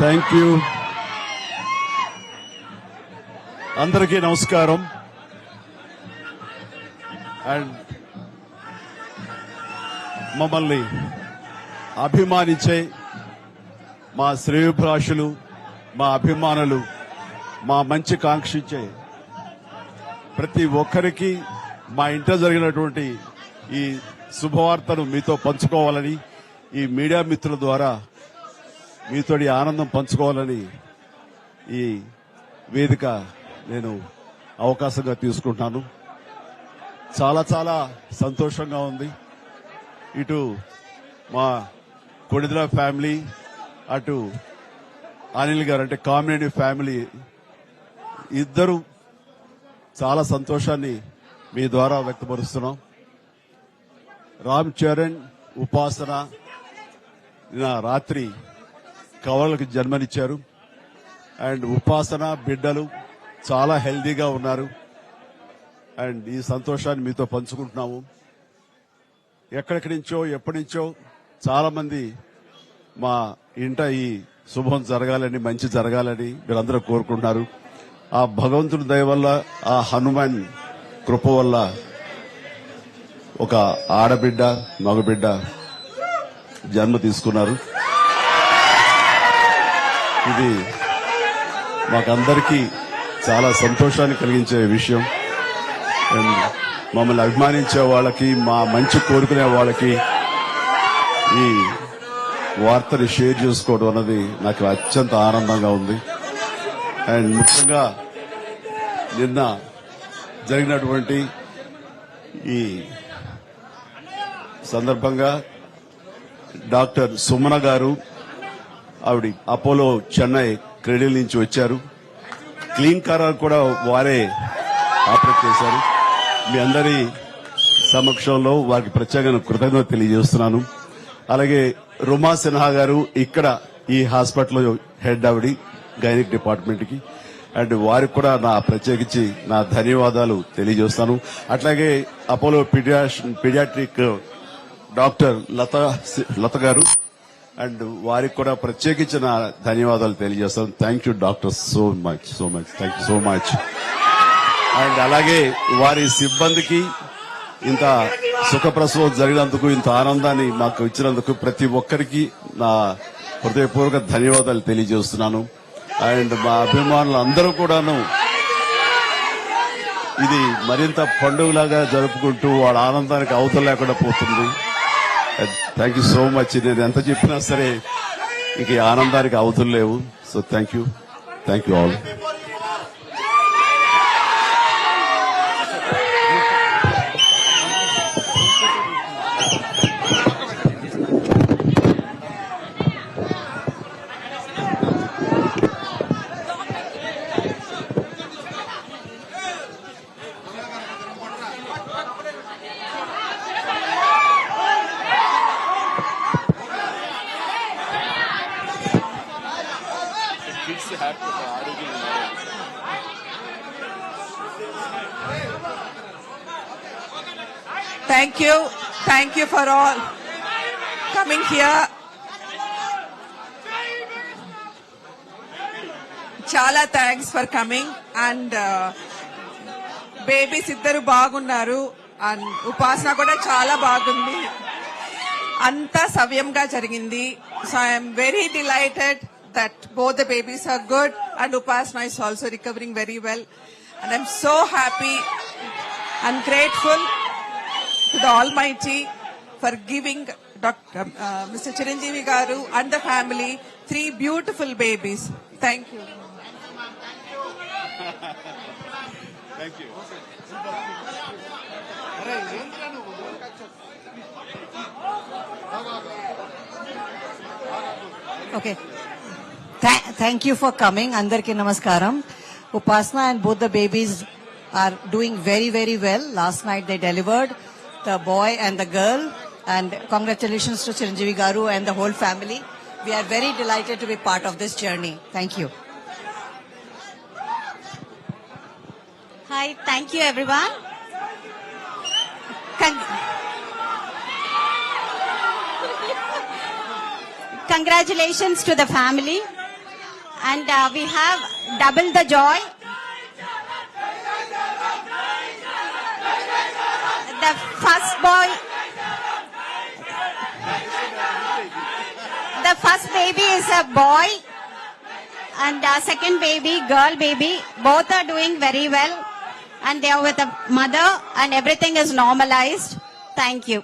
Thank you. అందరికీ నమస్కారం. And మమ్మల్ని అభిమానించే మా శ్రేయోభిలాషులు, మా అభిమానులు, మా మంచి కాంక్షించే ప్రతి ఒక్కరికి మా ఇంట్లో జరిగినటువంటి ఈ శుభవార్తను మీతో పంచుకోవాలని, ఈ మీడియా మిత్రుల ద్వారా మీతోటి ఆనందం పంచుకోవాలని ఈ వేదిక నేను అవకాశంగా తీసుకుంటున్నాను. చాలా చాలా సంతోషంగా ఉంది. ఇటు మా కొణిదల ఫ్యామిలీ, అటు అనిల్ గారు అంటే కామినేని ఫ్యామిలీ ఇద్దరు చాలా సంతోషాన్ని మీ ద్వారా వ్యక్తపరుస్తున్నాం. రామ్ చరణ్, ఉపాసన నిన్న రాత్రి కవలలకు జన్మనిచ్చారు. అండ్ ఉపాసన బిడ్డలు చాలా హెల్దీగా ఉన్నారు. అండ్ ఈ సంతోషాన్ని మీతో పంచుకుంటున్నాము. ఎక్కడెక్కడి నుంచో ఎప్పటి నుంచో చాలా మంది మా ఇంట ఈ శుభం జరగాలని, మంచి జరగాలని మీరందరూ కోరుకుంటున్నారు. ఆ భగవంతుడి దయ వల్ల, ఆ హనుమాన్ కృప వల్ల ఒక ఆడబిడ్డ, మగబిడ్డ జన్మ తీసుకున్నారు. ఇది మాకందరికీ చాలా సంతోషాన్ని కలిగించే విషయం. అండ్ మమ్మల్ని అభిమానించే వాళ్ళకి, మా మంచి కోరుకునే వాళ్ళకి ఈ వార్తని షేర్ చేసుకోవడం అన్నది నాకు అత్యంత ఆనందంగా ఉంది. అండ్ ముఖ్యంగా నిన్న జరిగినటువంటి ఈ సందర్భంగా డాక్టర్ సుమన గారు, ఆవిడ అపోలో చెన్నై క్రెడిల్ నుంచి వచ్చారు. క్లీన్ కారాలు కూడా వారే ఆపరేట్ చేశారు. మీ అందరి సమక్షంలో వారికి ప్రత్యేకంగా కృతజ్ఞత తెలియజేస్తున్నాను. అలాగే రుమా సిన్హా గారు ఇక్కడ ఈ హాస్పిటల్ హెడ్, ఆవిడ గైనిక్ డిపార్ట్మెంట్ కి, అండ్ వారికి కూడా నా ప్రత్యేకించి నా ధన్యవాదాలు తెలియజేస్తాను. అట్లాగే అపోలో పీడియాట్రిక్ డాక్టర్ లత గారు, అండ్ వారికి కూడా ప్రత్యేకించి నా ధన్యవాదాలు తెలియజేస్తాను. Thank you doctor, so much thank you so much. And అలాగే వారి సిబ్బందికి ఇంత సుఖప్రసవం జరిగినందుకు, ఇంత ఆనందాన్ని మాకు ఇచ్చినందుకు ప్రతి ఒక్కరికి నా హృదయపూర్వక ధన్యవాదాలు తెలియజేస్తున్నాను. అండ్ మా అభిమానులు అందరూ కూడాను ఇది మరింత పండుగలాగా జరుపుకుంటూ వాళ్ళ ఆనందానికి అవతల లేకుండా పోతుంది. Thank you so much. నేను ఎంత చెప్పినా సరే ఇక ఈ ఆనందానికి అవతలు లేవు. So thank you all. Thank you for all coming here. Chala thanks for coming. And babies iddaru baagunnaru, and upasana kuda chala baagundi. Anta savyamga jarigindi. So I am very delighted that both the babies are good, and Upasana is also recovering very well. And I'm so happy and grateful to the Almighty for giving Mr. Chiranjeevi Garu and the family 3 beautiful babies. Thank you. Thank you. Okay. Thank you for coming. Andarki namaskaram. Upasana and both the babies are doing very, very well. Last night they delivered the boy and the girl. And congratulations to Chiranjeevi Garu and the whole family. We are very delighted to be part of this journey. Thank you. Hi, thank you everyone. Congratulations to the family. And we have double the joy. The first boy, the first baby is a boy, and second baby, girl baby, both are doing very well, and they are with a mother, and everything is normalized. Thank you.